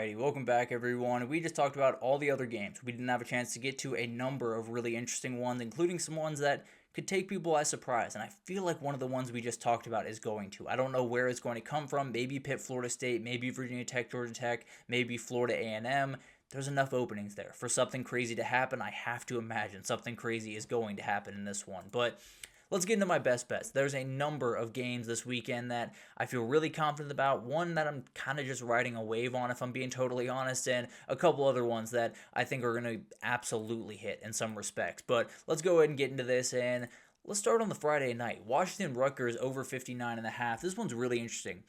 Alrighty, welcome back everyone. We just talked about all the other games. We didn't have a chance to get to a number of really interesting ones, including some ones that could take people by surprise. And I feel like one of the ones we just talked about is going to. I don't know where it's going to come from. Maybe Pitt, Florida State, maybe Virginia Tech, Georgia Tech, maybe Florida A&M. There's enough openings there for something crazy to happen. I have to imagine something crazy is going to happen in this one. But let's get into my best bets. There's a number of games this weekend that I feel really confident about. One that I'm kind of just riding a wave on, if I'm being totally honest, and a couple other ones that I think are going to absolutely hit in some respects. But let's go ahead and get into this, and let's start on the Friday night. Washington Rutgers over 59.5. This one's really interesting.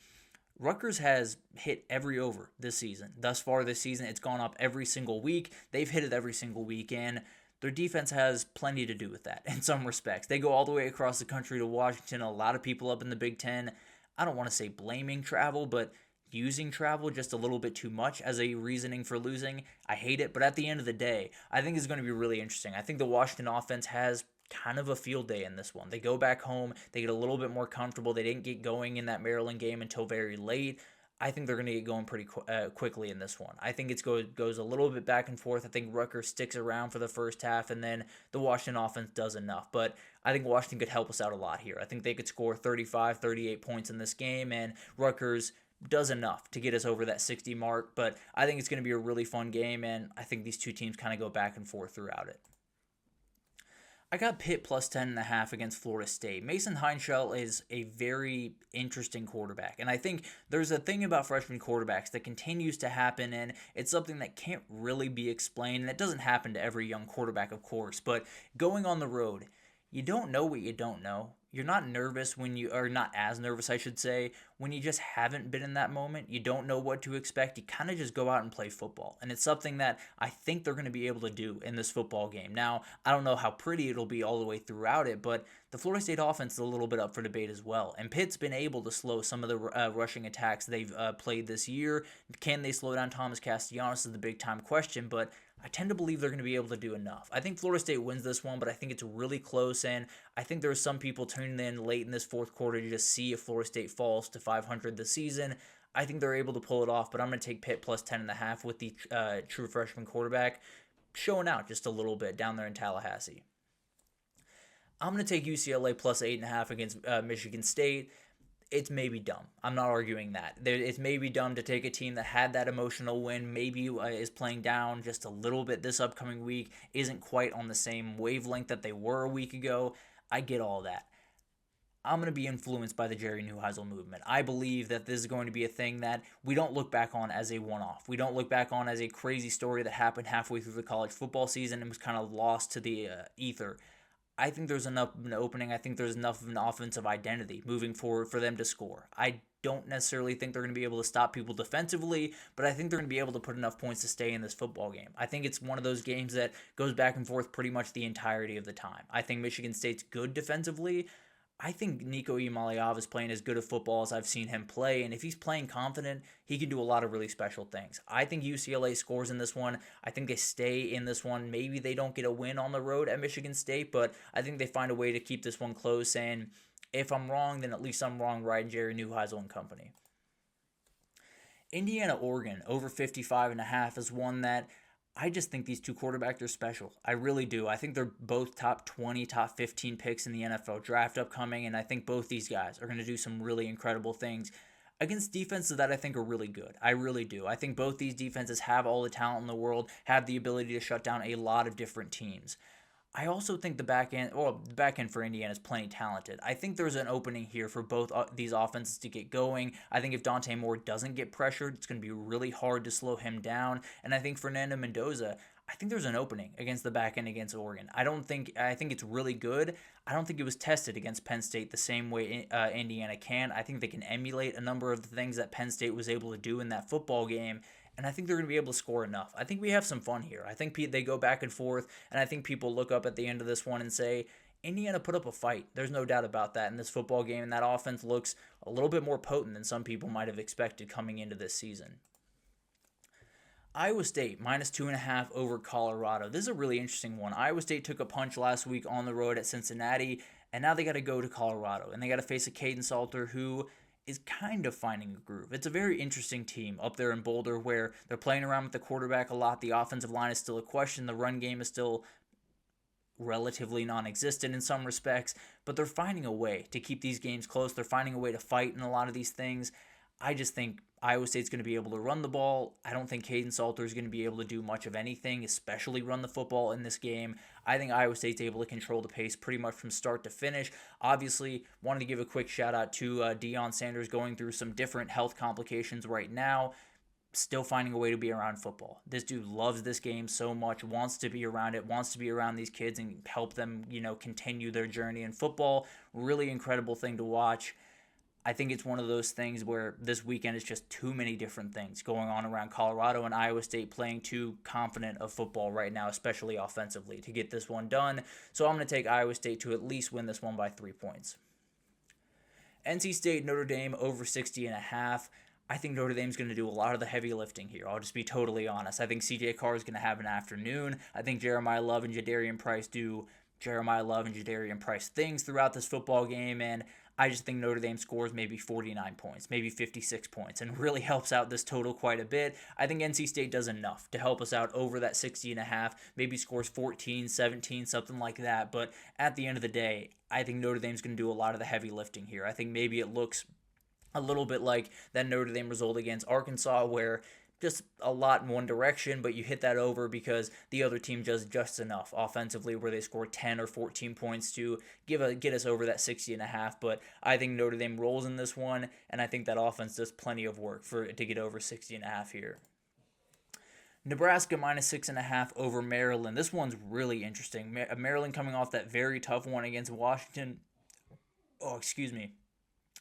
Rutgers has hit every over this season. Thus far this season, it's gone up every single week. They've hit it every single week, and their defense has plenty to do with that in some respects. They go all the way across the country to Washington. A lot of people up in the Big Ten, I don't want to say blaming travel, but using travel just a little bit too much as a reasoning for losing. I hate it, but at the end of the day, I think it's going to be really interesting. I think the Washington offense has kind of a field day in this one. They go back home, they get a little bit more comfortable. They didn't get going in that Maryland game until very late. I think they're going to get going pretty quickly in this one. I think it goes a little bit back and forth. I think Rutgers sticks around for the first half, and then the Washington offense does enough. But I think Washington could help us out a lot here. I think they could score 35, 38 points in this game, and Rutgers does enough to get us over that 60 mark. But I think it's going to be a really fun game, and I think these two teams kind of go back and forth throughout it. I got Pitt plus 10.5 against Florida State. Mason Heinschel is a very interesting quarterback. And I think there's a thing about freshman quarterbacks that continues to happen, and it's something that can't really be explained. And it doesn't happen to every young quarterback, of course. But going on the road, you don't know what you don't know. You're not nervous or not as nervous, I should say, when you just haven't been in that moment. You don't know what to expect. You kind of just go out and play football. And it's something that I think they're going to be able to do in this football game. Now, I don't know how pretty it'll be all the way throughout it, but the Florida State offense is a little bit up for debate as well. And Pitt's been able to slow some of the rushing attacks they've played this year. Can they slow down Thomas Castellanos is the big time question, but I tend to believe they're going to be able to do enough. I think Florida State wins this one, but I think it's really close, and I think there are some people tuning in late in this fourth quarter to just see if Florida State falls to 500 this season. I think they're able to pull it off, but I'm going to take Pitt plus 10.5 with the true freshman quarterback showing out just a little bit down there in Tallahassee. I'm going to take UCLA plus 8.5 against Michigan State. It's maybe dumb. I'm not arguing that. It's maybe dumb to take a team that had that emotional win, maybe is playing down just a little bit this upcoming week, isn't quite on the same wavelength that they were a week ago. I get all that. I'm going to be influenced by the Jerry Neuheisel movement. I believe that this is going to be a thing that we don't look back on as a one-off. We don't look back on as a crazy story that happened halfway through the college football season and was kind of lost to the ether. I think there's enough of an opening. I think there's enough of an offensive identity moving forward for them to score. I don't necessarily think they're going to be able to stop people defensively, but I think they're going to be able to put enough points to stay in this football game. I think it's one of those games that goes back and forth pretty much the entirety of the time. I think Michigan State's good defensively. I think Nico Imaliov is playing as good a football as I've seen him play, and if he's playing confident, he can do a lot of really special things. I think UCLA scores in this one. I think they stay in this one. Maybe they don't get a win on the road at Michigan State, but I think they find a way to keep this one close, and if I'm wrong, then at least I'm wrong riding Jerry Neuheisel and company. Indiana, Oregon, over 55.5 is one that I just think these two quarterbacks are special. I really do. I think they're both top 20, top 15 picks in the NFL draft upcoming, and I think both these guys are going to do some really incredible things against defenses that I think are really good. I really do. I think both these defenses have all the talent in the world, have the ability to shut down a lot of different teams. I also think the back end for Indiana is plenty talented. I think there's an opening here for both these offenses to get going. I think if Dante Moore doesn't get pressured, it's going to be really hard to slow him down. And I think Fernando Mendoza, I think there's an opening against the back end against Oregon. I think it's really good. I don't think it was tested against Penn State the same way Indiana can. I think they can emulate a number of the things that Penn State was able to do in that football game. And I think they're going to be able to score enough. I think we have some fun here. I think they go back and forth, and I think people look up at the end of this one and say, Indiana put up a fight. There's no doubt about that in this football game, and that offense looks a little bit more potent than some people might have expected coming into this season. Iowa State, minus 2.5 over Colorado. This is a really interesting one. Iowa State took a punch last week on the road at Cincinnati, and now they got to go to Colorado, and they got to face a Caden Salter who is kind of finding a groove. It's a very interesting team up there in Boulder where they're playing around with the quarterback a lot. The offensive line is still a question. The run game is still relatively non-existent in some respects, but they're finding a way to keep these games close. They're finding a way to fight in a lot of these things. I just think Iowa State's going to be able to run the ball. I don't think Caden Salter is going to be able to do much of anything, especially run the football in this game. I think Iowa State's able to control the pace pretty much from start to finish. Obviously, wanted to give a quick shout out to Deion Sanders going through some different health complications right now. Still finding a way to be around football. This dude loves this game so much, wants to be around it, wants to be around these kids and help them, continue their journey in football. Really incredible thing to watch. I think it's one of those things where this weekend is just too many different things going on around Colorado and Iowa State playing too confident of football right now, especially offensively, to get this one done. So I'm going to take Iowa State to at least win this one by 3 points. NC State, Notre Dame over 60.5. I think Notre Dame's going to do a lot of the heavy lifting here. I'll just be totally honest. I think CJ Carr is going to have an afternoon. I think Jeremiah Love and Jadarian Price do Jeremiah Love and Jadarian Price things throughout this football game, and I just think Notre Dame scores maybe 49 points, maybe 56 points, and really helps out this total quite a bit. I think NC State does enough to help us out over that 60.5, maybe scores 14, 17, something like that, but at the end of the day, I think Notre Dame's going to do a lot of the heavy lifting here. I think maybe it looks a little bit like that Notre Dame result against Arkansas where just a lot in one direction, but you hit that over because the other team does just enough offensively where they score 10 or 14 points to get us over that 60.5. But I think Notre Dame rolls in this one, and I think that offense does plenty of work to get over 60.5 here. Nebraska minus 6.5 over Maryland. This one's really interesting. Maryland coming off that very tough one against Washington.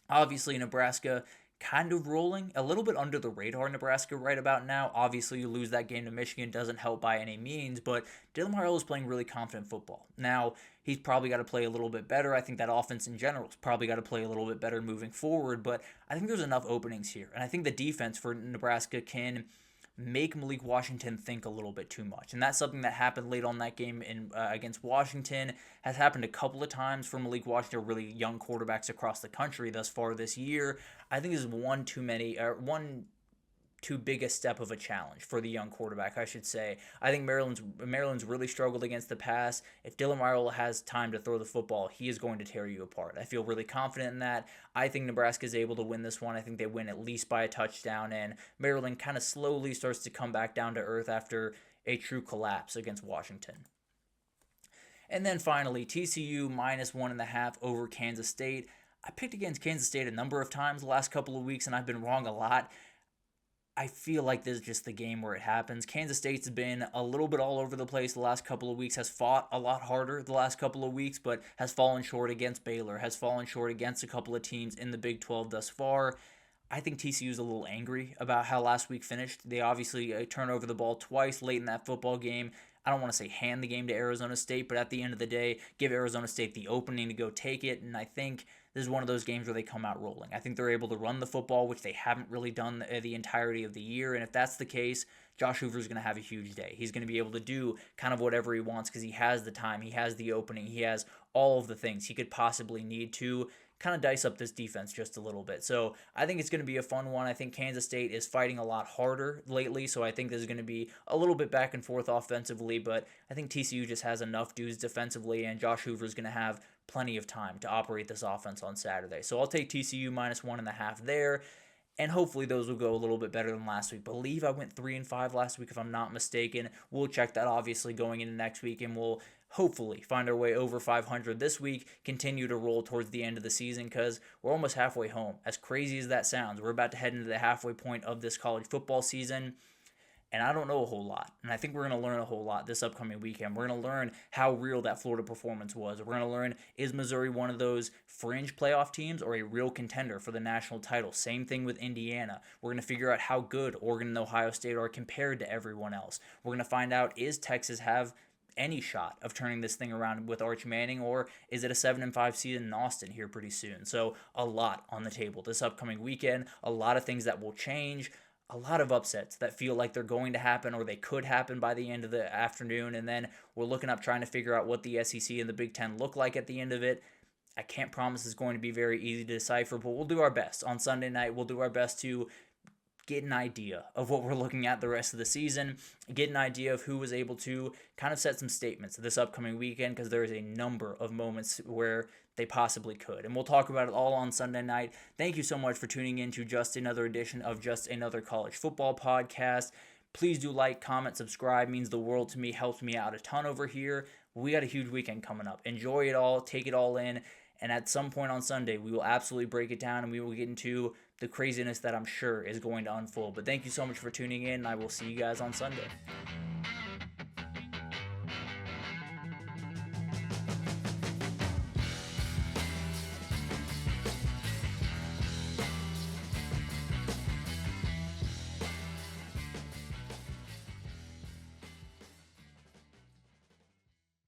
Obviously, Nebraska kind of rolling, a little bit under the radar, Nebraska right about now. Obviously, you lose that game to Michigan, doesn't help by any means, but Dylan Harrell is playing really confident football. Now, he's probably got to play a little bit better. I think that offense in general has probably got to play a little bit better moving forward, but I think there's enough openings here, and I think the defense for Nebraska can make Malik Washington think a little bit too much. And that's something that happened late on that game against Washington, has happened a couple of times for Malik Washington, really young quarterbacks across the country thus far this year. I think this is one too big a step of a challenge for the young quarterback, I should say. I think Maryland's really struggled against the pass. If Dylan Harrell has time to throw the football, he is going to tear you apart. I feel really confident in that. I think Nebraska is able to win this one. I think they win at least by a touchdown, and Maryland kind of slowly starts to come back down to earth after a true collapse against Washington. And then finally, TCU minus 1.5 over Kansas State. I picked against Kansas State a number of times the last couple of weeks, and I've been wrong a lot. I feel like this is just the game where it happens. Kansas State's been a little bit all over the place the last couple of weeks, has fought a lot harder the last couple of weeks, but has fallen short against Baylor, has fallen short against a couple of teams in the Big 12 thus far. I think TCU's a little angry about how last week finished. They obviously turned over the ball twice late in that football game. I don't want to say hand the game to Arizona State, but at the end of the day, give Arizona State the opening to go take it, and I think this is one of those games where they come out rolling. I think they're able to run the football, which they haven't really done the entirety of the year, and if that's the case, Josh Hoover's going to have a huge day. He's going to be able to do kind of whatever he wants because he has the time, he has the opening, he has all of the things he could possibly need to kind of dice up this defense just a little bit. So I think it's going to be a fun one. I think Kansas State is fighting a lot harder lately, so I think this is going to be a little bit back and forth offensively, but I think TCU just has enough dudes defensively, and Josh Hoover is going to have plenty of time to operate this offense on Saturday. So I'll take TCU minus 1.5 there, and hopefully those will go a little bit better than last week. I believe I went 3-5 last week if I'm not mistaken. We'll check that obviously going into next week, and we'll hopefully find our way over 500 this week, continue to roll towards the end of the season because we're almost halfway home. As crazy as that sounds, we're about to head into the halfway point of this college football season, and I don't know a whole lot. And I think we're going to learn a whole lot this upcoming weekend. We're going to learn how real that Florida performance was. We're going to learn, is Missouri one of those fringe playoff teams or a real contender for the national title? Same thing with Indiana. We're going to figure out how good Oregon and Ohio State are compared to everyone else. We're going to find out, is Texas have any shot of turning this thing around with Arch Manning, or is it a 7-5 season in Austin here pretty soon? So a lot on the table this upcoming weekend, a lot of things that will change, a lot of upsets that feel like they're going to happen or they could happen by the end of the afternoon, and then we're looking up trying to figure out what the SEC and the Big Ten look like at the end of it. I can't promise it's going to be very easy to decipher, but we'll do our best. On Sunday night, we'll do our best to get an idea of what we're looking at the rest of the season, get an idea of who was able to kind of set some statements this upcoming weekend, because there is a number of moments where they possibly could. And we'll talk about it all on Sunday night. Thank you so much for tuning in to just another edition of Just Another College Football Podcast. Please do like, comment, subscribe. It means the world to me, helps me out a ton over here. We got a huge weekend coming up. Enjoy it all, take it all in. And at some point on Sunday, we will absolutely break it down and we will get into the craziness that I'm sure is going to unfold. But thank you so much for tuning in, and I will see you guys on Sunday.